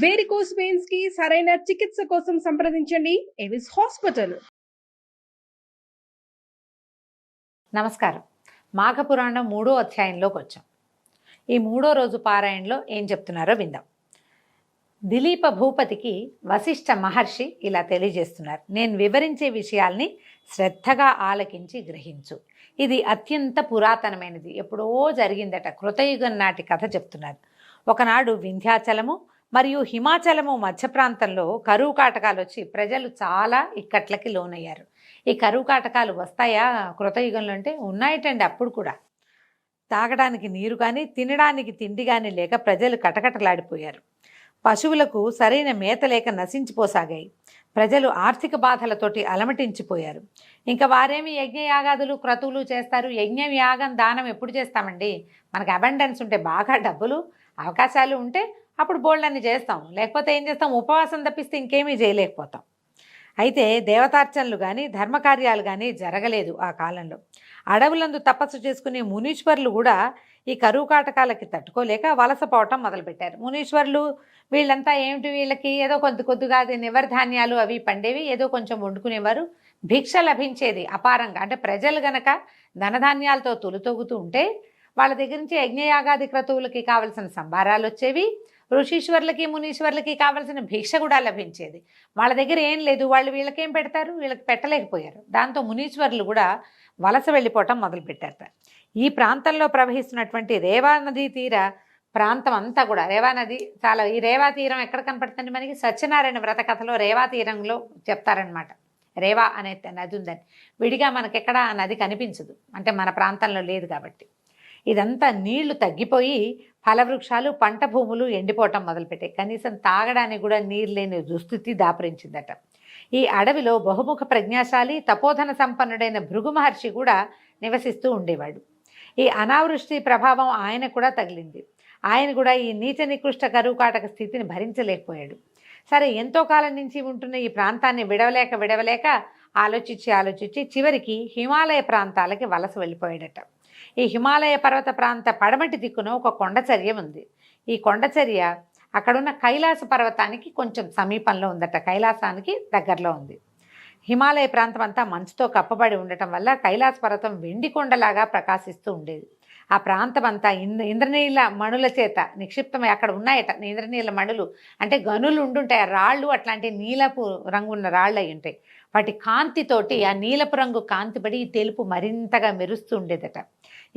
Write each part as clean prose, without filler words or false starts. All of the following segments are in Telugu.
వేరికోస్ వెయిన్స్ కి సరైన చికిత్స కోసం సంప్రదించండి ఎవిస్ హాస్పిటల్. నమస్కారం. మాఘపురాణం 3వ అధ్యాయంలోకి వచ్చాం. ఈ 3వ రోజు పారాయణలో ఏం చెప్తున్నారో విందాం. దిలీప భూపతికి వశిష్ఠ మహర్షి ఇలా తెలియజేస్తున్నారు. నేను వివరించే విషయాల్ని శ్రద్ధగా ఆలకించి గ్రహించు. ఇది అత్యంత పురాతనమైనది, ఎప్పుడో జరిగిందట. కృతయుగం నాటి కథ చెప్తున్నారు. ఒకనాడు వింధ్యాచలము మరియు హిమాచలము మధ్య ప్రాంతంలో కరువు కాటకాలు వచ్చి ప్రజలు చాలా ఇక్కట్లకి లోనయ్యారు. ఈ కరువు కాటకాలు వస్తాయా కృతయుగంలో అంటే? ఉన్నాయటండి. అప్పుడు కూడా తాగడానికి నీరు కానీ తినడానికి తిండి కానీ లేక ప్రజలు కటకటలాడిపోయారు. పశువులకు సరైన మేత లేక నశించిపోసాగాయి. ప్రజలు ఆర్థిక బాధలతోటి అలమటించిపోయారు. ఇంకా వారేమి యజ్ఞయాగాదులు క్రతువులు చేస్తారు? యజ్ఞం యాగం దానం ఎప్పుడు చేస్తామండి? మనకు అబండెన్స్ ఉంటే, బాగా డబ్బులు అవకాశాలు ఉంటే అప్పుడు బోల్డన్ని చేస్తాం. లేకపోతే ఏం చేస్తాం? ఉపవాసం తప్పిస్తే ఇంకేమీ చేయలేకపోతాం. అయితే దేవతార్చనలు కానీ ధర్మకార్యాలు కానీ జరగలేదు ఆ కాలంలో. అడవులందు తపస్సు చేసుకునే మునీశ్వరులు కూడా ఈ కరువు కాటకాలకి తట్టుకోలేక వలసపోవటం మొదలుపెట్టారు. మునీశ్వరులు వీళ్ళంతా ఏమిటి, వీళ్ళకి ఏదో కొద్దిగా నివర్ధాన్యాలు అవి పండేవి, ఏదో కొంచెం వండుకునేవారు. భిక్ష లభించేది అపారంగా. అంటే ప్రజలు గనక ధనధాన్యాలతో తొలుతొగుతూ ఉంటే వాళ్ళ దగ్గర నుంచి యజ్ఞయాగాది క్రతువులకి కావలసిన సంభారాలు వచ్చేవి. ఋషీశ్వర్లకి మునీశ్వర్లకి కావాల్సిన భిక్ష కూడా లభించేది. వాళ్ళ దగ్గర ఏం లేదు, వాళ్ళు వీళ్ళకేం పెడతారు? వీళ్ళకి పెట్టలేకపోయారు. దాంతో మునీశ్వర్లు కూడా వలస వెళ్ళిపోవటం మొదలుపెట్టారట. ఈ ప్రాంతంలో ప్రవహిస్తున్నటువంటి రేవా నదీ తీర ప్రాంతం అంతా కూడా, రేవా నది చాలా, ఈ రేవా తీరం ఎక్కడ కనపడుతుంది మనకి? సత్యనారాయణ వ్రత కథలో రేవా తీరంలో చెప్తారనమాట. రేవా అనే నది ఉందని. విడిగా మనకెక్కడ ఆ నది కనిపించదు, అంటే మన ప్రాంతంలో లేదు కాబట్టి. ఇదంతా నీళ్లు తగ్గిపోయి ఫలవృక్షాలు పంట భూములు ఎండిపోవటం మొదలుపెట్టాయి. కనీసం తాగడానికి కూడా నీరు లేని దుస్థితి దాపురించిందట. ఈ అడవిలో బహుముఖ ప్రజ్ఞాశాలి తపోధన సంపన్నుడైన భృగు మహర్షి కూడా నివసిస్తూ ఉండేవాడు. ఈ అనావృష్టి ప్రభావం ఆయన కూడా తగిలింది. ఆయన కూడా ఈ నీచ నికృష్ట కరువు కాటక స్థితిని భరించలేకపోయాడు. సరే, ఎంతో కాలం నుంచి ఉంటున్న ఈ ప్రాంతాన్ని విడవలేక ఆలోచించి చివరికి హిమాలయ ప్రాంతాలకి వలస వెళ్ళిపోయాడట. ఈ హిమాలయ పర్వత ప్రాంత పడమటి దిక్కున ఒక కొండచర్య ఉంది. ఈ కొండచర్య అక్కడున్న కైలాస పర్వతానికి కొంచెం సమీపంలో ఉందట. కైలాసానికి దగ్గరలో ఉంది. హిమాలయ ప్రాంతం అంతా మంచుతో కప్పబడి ఉండటం వల్ల కైలాస పర్వతం వెండి కొండలాగా ప్రకాశిస్తూ ఉండేది. ఆ ప్రాంతం అంతా ఇంద్రనీల మణుల చేత నిక్షిప్తమై అక్కడ ఉన్నాయట. ఇంద్రనీల మణులు అంటే గనులు ఉండుంటాయి. రాళ్ళు అట్లాంటి నీలపు రంగు ఉన్న రాళ్ళు అయి ఉంటాయి. వాటి కాంతితోటి ఆ నీలపు రంగు కాంతిపడి ఈ తెలుపు మరింతగా మెరుస్తూ ఉండేదట.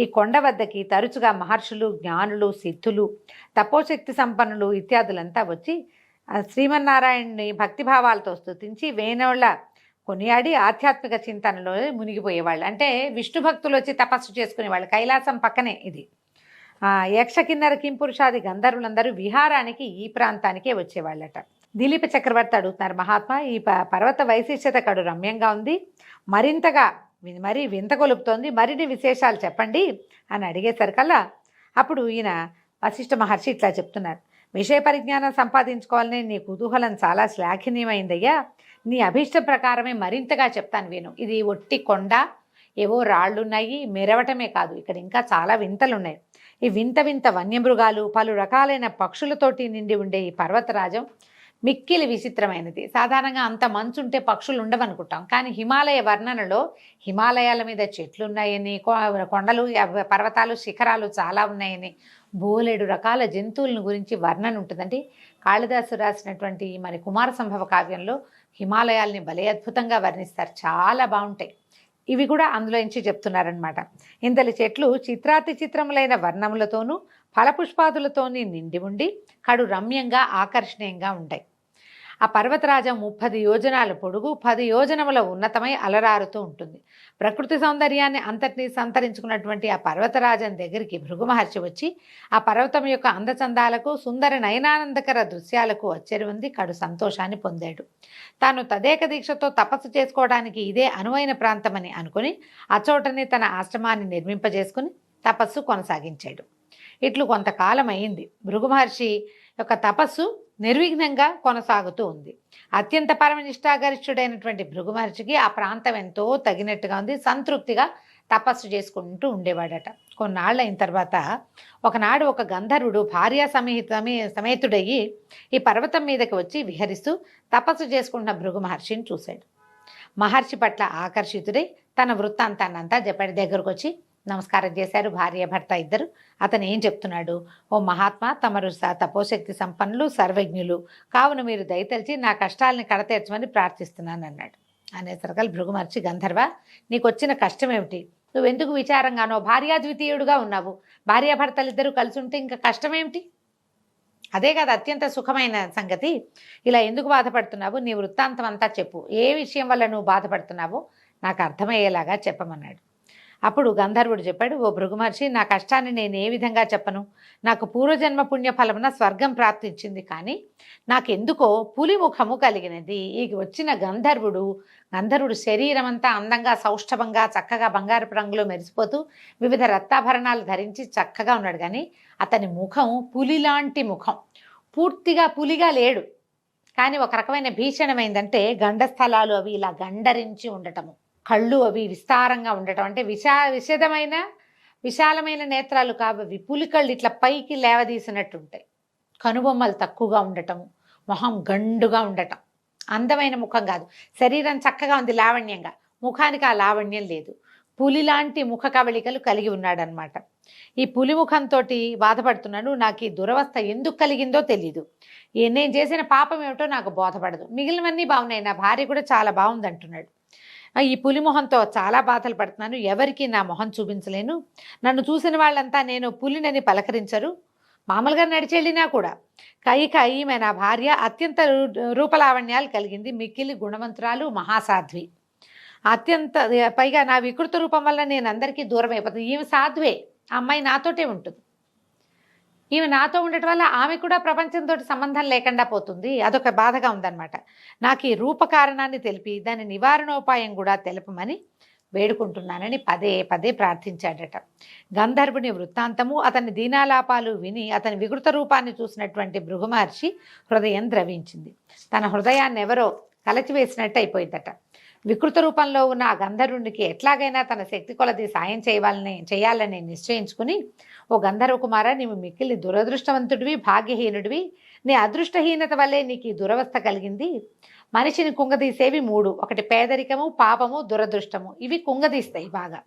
ఈ కొండ వద్దకి తరచుగా మహర్షులు, జ్ఞానులు, సిద్ధులు, తపోశక్తి సంపన్నులు ఇత్యాదులంతా వచ్చి శ్రీమన్నారాయణ్ణి భక్తిభావాలతో స్తుతించి వేణోళ్ళ కొనియాడి ఆధ్యాత్మిక చింతనలో మునిగిపోయేవాళ్ళు. అంటే విష్ణు భక్తులు వచ్చి తపస్సు చేసుకునేవాళ్ళు. కైలాసం పక్కనే ఇది. యక్ష కిన్నర కింపురుషాది గంధర్వులందరూ విహారానికి ఈ ప్రాంతానికే వచ్చేవాళ్ళట. దిలీప చక్రవర్తి అడుగుతున్నారు, మహాత్మా, ఈ పర్వత వైశిష్ట్యత కడు రమ్యంగా ఉంది, మరింతగా మరీ వింత కొలుపుతోంది, మరిన్ని విశేషాలు చెప్పండి అని అడిగేసరికల్లా అప్పుడు ఈయన వశిష్ఠ మహర్షి ఇట్లా చెప్తున్నారు. విషయ పరిజ్ఞానం సంపాదించుకోవాలని నీ కుతూహలం చాలా శ్లాఘనీయమైందయ్యా. నీ అభీష్టం ప్రకారమే మరింతగా చెప్తాను విను. ఇది ఒట్టి కొండ, ఏవో రాళ్ళున్నాయి, మెరవటమే కాదు, ఇక్కడ ఇంకా చాలా వింతలున్నాయి. ఈ వింత వన్యమృగాలు, పలు రకాలైన పక్షులతోటి నిండి ఉండే ఈ పర్వతరాజం మిక్కిలి విచిత్రమైనది. సాధారణంగా అంత మంచు ఉంటే పక్షులు ఉండవనుకుంటాం, కానీ హిమాలయ వర్ణనలో హిమాలయాల మీద చెట్లు ఉన్నాయని, కొండలు, పర్వతాలు, శిఖరాలు చాలా ఉన్నాయని, బోలెడు రకాల జంతువులను గురించి వర్ణన ఉంటుందండి. కాళిదాసు రాసినటువంటి మరి కుమార సంభవ కావ్యంలో హిమాలయాల్ని భలే అద్భుతంగా వర్ణిస్తారు. చాలా బాగుంటాయి. ఇవి కూడా అందులో నుంచి చెప్తున్నారనమాట. ఇంతలి చెట్లు చిత్రాతి చిత్రములైన వర్ణములతోనూ ఫలపుష్పాదులతోని నిండి ఉండి కడు రమ్యంగా ఆకర్షణీయంగా ఉంటాయి. ఆ పర్వతరాజం 30 యోజనాల పొడుగు, 10 యోజనముల ఉన్నతమై అలరారుతూ ఉంటుంది. ప్రకృతి సౌందర్యాన్ని అంతటినీ సంతరించుకున్నటువంటి ఆ పర్వతరాజం దగ్గరికి భృగు మహర్షి వచ్చి ఆ పర్వతం యొక్క అందచందాలకు, సుందర నయనానందకర దృశ్యాలకు వచ్చెరువంది కడు సంతోషాన్ని పొందాడు. తాను తదేక దీక్షతో తపస్సు చేసుకోవడానికి ఇదే అనువైన ప్రాంతమని అనుకుని అచోటనే తన ఆశ్రమాన్ని నిర్మింపజేసుకుని తపస్సు కొనసాగించాడు. ఇట్లు కొంతకాలం అయింది. భృగు మహర్షి యొక్క తపస్సు నిర్విఘ్నంగా కొనసాగుతూ ఉంది. అత్యంత పరమనిష్టాగరిష్ఠుడైనటువంటి భృగు మహర్షికి ఆ ప్రాంతం ఎంతో తగినట్టుగా ఉంది. సంతృప్తిగా తపస్సు చేసుకుంటూ ఉండేవాడట. కొన్నాళ్ళు అయిన తర్వాత ఒకనాడు ఒక గంధర్వుడు భార్యా సమేతుడయ్యి ఈ పర్వతం మీదకి వచ్చి విహరిస్తూ తపస్సు చేసుకుంటున్న భృగు మహర్షిని చూశాడు. మహర్షి పట్ల ఆకర్షితుడై తన వృత్తాంతాన్నంతా చెప్పాడు. దగ్గరకు వచ్చి నమస్కారం చేశారు భార్య భర్త ఇద్దరు. అతను ఏం చెప్తున్నాడు, ఓ మహాత్మా, తమరు తపోశక్తి సంపన్నులు, సర్వజ్ఞులు కావున మీరు దయతలిచి నా కష్టాలని కడతీర్చమని ప్రార్థిస్తున్నాను అన్నాడు. అనేసరికల్ భృగు మహర్షి, గంధర్వ, నీకు వచ్చిన కష్టం ఏమిటి? నువ్వెందుకు విచారంగానో భార్యాద్వితీయుడుగా ఉన్నావు. భార్యాభర్తలిద్దరూ కలిసి ఉంటే ఇంకా కష్టమేమిటి? అదే కదా అత్యంత సుఖమైన సంగతి. ఇలా ఎందుకు బాధపడుతున్నావు? నీ వృత్తాంతం అంతా చెప్పు. ఏ విషయం వల్ల నువ్వు బాధపడుతున్నావో నాకు అర్థమయ్యేలాగా చెప్పమన్నాడు. అప్పుడు గంధర్వుడు చెప్పాడు, ఓ భృగు మహర్షి, నా కష్టాన్ని నేను ఏ విధంగా చెప్పను? నాకు పూర్వజన్మ పుణ్యఫలమున స్వర్గం ప్రాప్తించింది, కానీ నాకెందుకో పులి ముఖము కలిగినది. ఈ వచ్చిన గంధర్వుడు శరీరం అంతా అందంగా సౌష్ఠవంగా చక్కగా బంగారపు రంగులో మెరిసిపోతూ వివిధ రత్నాభరణాలు ధరించి చక్కగా ఉన్నాడు. కానీ అతని ముఖం పులిలాంటి ముఖం, పూర్తిగా పులిగా లేడు. కానీ ఒక రకమైన భీషణమైందంటే గండస్థలాలు అవి ఇలా గండరించి ఉండటము, కళ్ళు అవి విస్తారంగా ఉండటం, అంటే విశాలమైన నేత్రాలు కావవి, పులి కళ్ళు ఇట్లా పైకి లేవదీసినట్టుంటాయి. కనుబొమ్మలు తక్కువగా ఉండటము, మొహం గండుగా ఉండటం. అందమైన ముఖం కాదు, శరీరం చక్కగా ఉంది లావణ్యంగా, ముఖానికి ఆ లావణ్యం లేదు. పులిలాంటి ముఖ కవళికలు కలిగి ఉన్నాడనమాట. ఈ పులి ముఖంతో బాధపడుతున్నాడు. నాకు ఈ దురవస్థ ఎందుకు కలిగిందో తెలీదు. నేను చేసిన పాపం ఏమిటో నాకు బోధపడదు. మిగిలినవన్నీ బాగున్నాయి, నా భార్య కూడా చాలా బాగుంది అంటున్నాడు. ఈ పులి మొహంతో చాలా బాధలు పడుతున్నాను. ఎవరికి నా మొహం చూపించలేను. నన్ను చూసిన వాళ్ళంతా నేను పులినని పలకరించరు. మామూలుగా నడిచెళ్ళినా కూడా. ఈమె నా భార్య అత్యంత రూపలావణ్యాలు కలిగింది, మిక్కిలి గుణవంతురాలు, మహాసాధ్వి. అత్యంత పైగా నా వికృత రూపం వల్ల నేను అందరికీ దూరం అయిపోతుంది. ఈమె సాధ్వే, ఆ అమ్మాయి నాతోటే ఉంటుంది. ఈమె నాతో ఉండటం వల్ల ఆమె కూడా ప్రపంచంతో సంబంధం లేకుండా పోతుంది. అదొక బాధగా ఉందన్నమాట. నాకు ఈ రూపకారణాన్ని తెలిపి దాని నివారణోపాయం కూడా తెలపమని వేడుకుంటున్నానని పదే పదే ప్రార్థించాడట. గంధర్వుని వృత్తాంతము, అతని దీనాలాపాలు విని అతని వికృత రూపాన్ని చూసినటువంటి భృగు మహర్షి హృదయం ద్రవించింది. తన హృదయాన్ని ఎవరో కలచివేసినట్టు అయిపోయిందట. వికృత రూపంలో ఉన్న ఆ గంధర్వునికి ఎట్లాగైనా తన శక్తి కొలది సాయం చేయాలని నిశ్చయించుకుని, ఓ గంధర్వ కుమార, నీవు మిక్కిలి దురదృష్టవంతుడివి, భాగ్యహీనుడివి. నీ అదృష్టహీనత వల్లే నీకు ఈ దురవస్థ కలిగింది. మనిషిని కుంగదీసేవి 3: ఒకటి పేదరికము, పాపము, దురదృష్టము. ఇవి కుంగదీస్తాయి బాగా.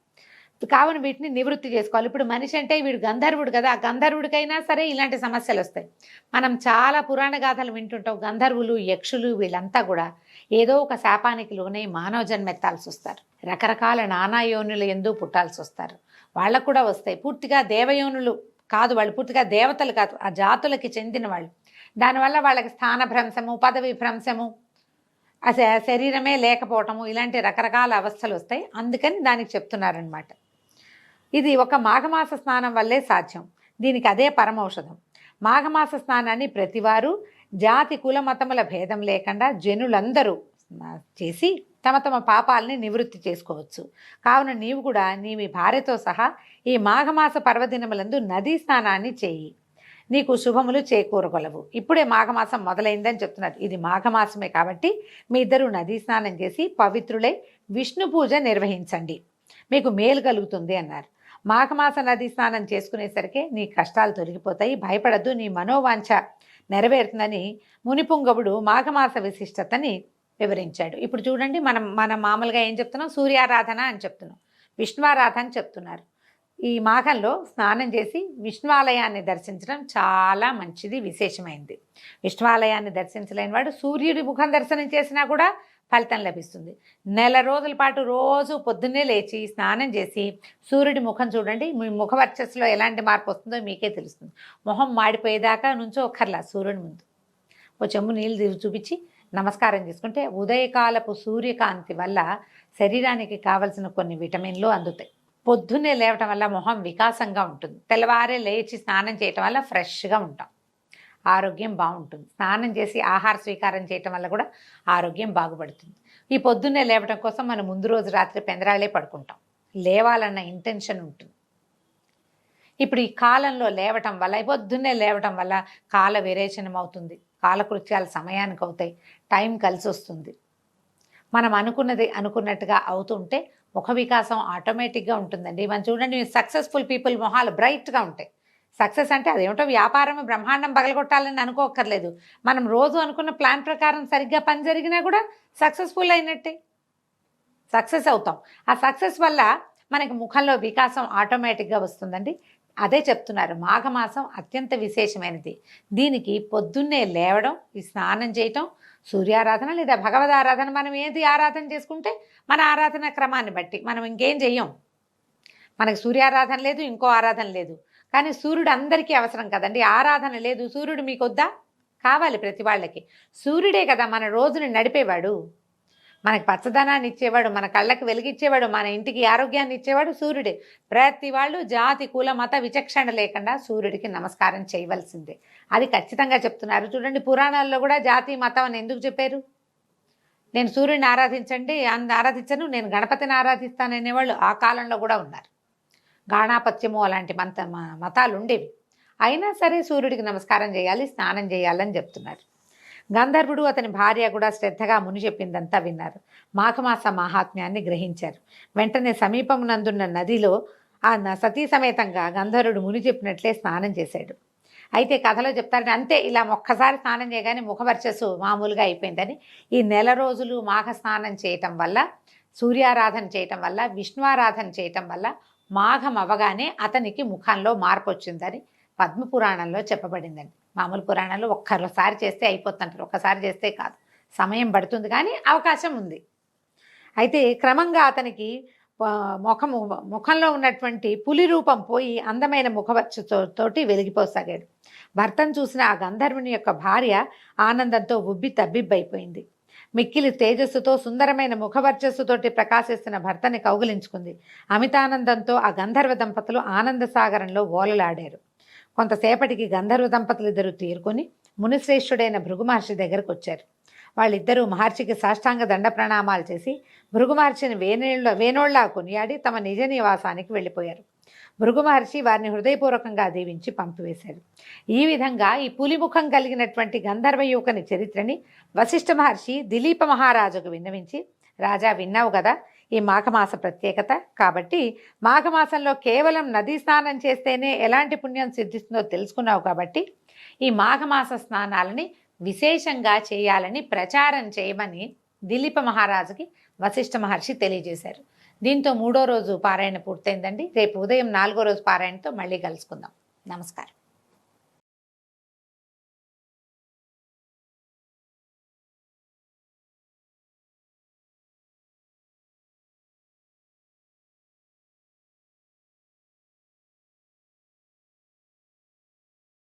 కావున వీటిని నివృత్తి చేసుకోవాలి. ఇప్పుడు మనిషి అంటే వీడు గంధర్వుడు కదా, ఆ గంధర్వుడికైనా సరే ఇలాంటి సమస్యలు వస్తాయి. మనం చాలా పురాణ గాథలు వింటుంటాం. గంధర్వులు, యక్షులు వీళ్ళంతా కూడా ఏదో ఒక శాపానికి లోనే మానవ జన్మెత్తాల్సి వస్తారు. రకరకాల నానాయోనుల ఎందు పుట్టాల్సి వస్తారు. వాళ్ళకు కూడా వస్తాయి. పూర్తిగా దేవయోనులు కాదు, వాళ్ళు పూర్తిగా దేవతలు కాదు, ఆ జాతులకి చెందిన వాళ్ళు. దానివల్ల వాళ్ళకి స్థానభ్రంశము, పదవి భ్రంశము, ఆ శరీరమే లేకపోవటము, ఇలాంటి రకరకాల అవస్థలు వస్తాయి. అందుకని దానికి చెప్తున్నారనమాట. ఇది ఒక మాఘమాస స్నానం వల్లే సాధ్యం. దీనికి అదే పరమౌషధం. మాఘమాస స్నానాన్ని ప్రతివారు జాతి కుల మతముల భేదం లేకుండా జనులందరూ చేసి తమ తమ పాపాలని నివృత్తి చేసుకోవచ్చు. కావున నీవు కూడా నీవి భార్యతో సహా ఈ మాఘమాస పర్వదినములందు నదీ స్నానాన్ని చేయి, నీకు శుభములు చేకూరగలవు. ఇప్పుడే మాఘమాసం మొదలైందని చెప్తున్నారు. ఇది మాఘమాసమే కాబట్టి మీ ఇద్దరు నదీ స్నానం చేసి పవిత్రులై విష్ణు పూజ నిర్వహించండి, మీకు మేలు కలుగుతుంది అన్నారు. మాఘమాస నదీ స్నానం చేసుకునేసరికి నీ కష్టాలు తొలగిపోతాయి, భయపడద్దు, నీ మనోవాంఛ నెరవేరుతుందని మునిపుంగవుడు మాఘమాస విశిష్టతని వివరించాడు. ఇప్పుడు చూడండి, మనం మామూలుగా ఏం చెప్తున్నాం, సూర్యారాధన అని చెప్తున్నాం, విష్ణువారాధన అని చెప్తున్నారు. ఈ మాఘంలో స్నానం చేసి విష్ణువాలయాన్ని దర్శించడం చాలా మంచిది, విశేషమైంది. విష్ణువాలయాన్ని దర్శించలేని వాడు సూర్యుడి ముఖం దర్శనం చేసినా కూడా ఫలితం లభిస్తుంది. 4 రోజుల పాటు రోజు పొద్దున్నే లేచి స్నానం చేసి సూర్యుడి ముఖం చూడండి. మీ ముఖ వర్చస్సులో ఎలాంటి మార్పు వస్తుందో మీకే తెలుస్తుంది. మొహం మాడిపోయేదాకా నుంచో ఒక్కర్లా సూర్యుడి ముందు ఓ చెంబు నీళ్ళు చూపించి నమస్కారం చేసుకుంటే ఉదయకాలపు సూర్యకాంతి వల్ల శరీరానికి కావలసిన కొన్ని విటమిన్లు అందుతాయి. పొద్దున్నే లేవటం వల్ల మొహం వికాసంగా ఉంటుంది. తెల్లవారే లేచి స్నానం చేయటం వల్ల ఫ్రెష్గా ఉంటాం, ఆరోగ్యం బాగుంటుంది. స్నానం చేసి ఆహార స్వీకారం చేయటం వల్ల కూడా ఆరోగ్యం బాగుపడుతుంది. ఈ పొద్దున్నే లేవటం కోసం మనం ముందు రోజు రాత్రి పెందరాళ్ళే పడుకుంటాం, లేవాలన్న ఇంటెన్షన్ ఉంటుంది. ఇప్పుడు ఈ కాలంలో లేవటం వల్ల, పొద్దున్నే లేవటం వల్ల కాల విరేచనం అవుతుంది, కాలకృత్యాలు సమయానికి అవుతాయి, టైం కలిసి వస్తుంది. మనం అనుకున్నది అనుకున్నట్టుగా అవుతుంటే ముఖ వికాసం ఆటోమేటిక్గా ఉంటుందండి. మనం చూడండి, సక్సెస్ఫుల్ పీపుల్ మొహాలు బ్రైట్గా ఉంటాయి. సక్సెస్ అంటే అదేమిటో వ్యాపారం బ్రహ్మాండం పగలగొట్టాలని అనుకోక్కర్లేదు. మనం రోజు అనుకున్న ప్లాన్ ప్రకారం సరిగ్గా పని జరిగినా కూడా సక్సెస్ఫుల్ అయినట్టే, సక్సెస్ అవుతాం. ఆ సక్సెస్ వల్ల మనకి ముఖంలో వికాసం ఆటోమేటిక్గా వస్తుందండి. అదే చెప్తున్నారు, మాఘమాసం అత్యంత విశేషమైనది. దీనికి పొద్దున్నే లేవడం, ఈ స్నానం చేయటం, సూర్యారాధన లేదా భగవద్ ఆరాధన, మనం ఏది ఆరాధన చేసుకుంటే మన ఆరాధన క్రమాన్ని బట్టి మనం ఇంకేం చెయ్యం. మనకి సూర్యారాధన లేదు, ఇంకో ఆరాధన లేదు. కానీ సూర్యుడు అందరికీ అవసరం కదండి. ఆరాధన లేదు, సూర్యుడు మీకు వద్దా? కావాలి ప్రతి వాళ్ళకి. సూర్యుడే కదా మన రోజుని నడిపేవాడు, మనకి పచ్చదనాన్ని ఇచ్చేవాడు, మన కళ్ళకి వెలిగిచ్చేవాడు, మన ఇంటికి ఆరోగ్యాన్ని ఇచ్చేవాడు సూర్యుడే. ప్రతి వాళ్ళు జాతి కుల మత విచక్షణ లేకుండా సూర్యుడికి నమస్కారం చేయవలసిందే. అది ఖచ్చితంగా చెప్తున్నారు. చూడండి, పురాణాల్లో కూడా జాతి మతం అని ఎందుకు చెప్పారు? నేను సూర్యుడిని ఆరాధించను, నేను గణపతిని ఆరాధిస్తాను అనేవాళ్ళు ఆ కాలంలో కూడా ఉన్నారు. గాణాపత్యము అలాంటి మతాలు ఉండేవి. అయినా సరే సూర్యుడికి నమస్కారం చేయాలి, స్నానం చేయాలని చెప్తున్నారు. గంధర్వుడు అతని భార్య కూడా శ్రద్ధగా ముని చెప్పిందంతా విన్నారు. మాఘమాస మహాత్మ్యాన్ని గ్రహించారు. వెంటనే సమీపమునందున్న నదిలో ఆ సతీ సమేతంగా గంధర్వుడు ముని చెప్పినట్లే స్నానం చేశాడు. అయితే కథలో చెప్తారంటే అంతే, ఇలా ఒక్కసారి స్నానం చేయగానే ముఖవర్చస్సు మామూలుగా అయిపోయిందని. ఈ నెల రోజులు మాఘ స్నానం చేయటం వల్ల, సూర్యారాధన చేయటం వల్ల, విష్ణువారాధన చేయటం వల్ల మాఘం అవగానే అతనికి ముఖంలో మార్పు వచ్చిందని పద్మపురాణంలో చెప్పబడిందండి. మామూలు పురాణాలు ఒక్కసారి చేస్తే అయిపోతుంటారు, ఒక్కసారి చేస్తే కాదు, సమయం పడుతుంది, కానీ అవకాశం ఉంది. అయితే క్రమంగా అతనికి ముఖంలో ఉన్నటువంటి పులి రూపం పోయి అందమైన ముఖవర్చతోటి వెలిగిపోసాగాడు. భర్తను చూసిన ఆ గంధర్వుని యొక్క భార్య ఆనందంతో ఉబ్బి తబ్బిబ్బైపోయింది. మిక్కిలి తేజస్సుతో సుందరమైన ముఖవర్చస్సుతోటి ప్రకాశిస్తున్న భర్తని కౌగిలించుకుంది. అమితానందంతో ఆ గంధర్వ దంపతులు ఆనంద సాగరంలో ఓలలాడారు. కొంతసేపటికి గంధర్వ దంపతులు ఇద్దరు తీరుకొని మునిశ్రేష్ఠుడైన భృగు మహర్షి దగ్గరకు వచ్చారు. వాళ్ళిద్దరూ మహర్షికి సాష్టాంగ దండ ప్రణామాలు చేసి భృగు మహర్షిని వేనోళ్లా కొనియాడి తమ నిజ నివాసానికి వెళ్ళిపోయారు. భృగు మహర్షి వారిని హృదయపూర్వకంగా దీవించి పంపివేశారు. ఈ విధంగా ఈ పులిముఖం కలిగినటువంటి గంధర్వ యువకుని చరిత్రని వశిష్ఠ మహర్షి దిలీప మహారాజుకు విన్నవించి, రాజా విన్నావు కదా ఈ మాఘమాస ప్రత్యేకత, కాబట్టి మాఘమాసంలో కేవలం నదీ స్నానం చేస్తేనే ఎలాంటి పుణ్యం సిద్ధిస్తుందో తెలుసుకున్నావు, కాబట్టి ఈ మాఘమాస స్నానాలని విశేషంగా చేయాలని ప్రచారం చేయమని దిలీప మహారాజుకి వశిష్ఠ మహర్షి తెలియజేశారు. దీంతో 3వ రోజు పారాయణ పూర్తయిందండి. రేపు ఉదయం 4వ రోజు పారాయణతో మళ్ళీ కలుసుకుందాం. నమస్కారం.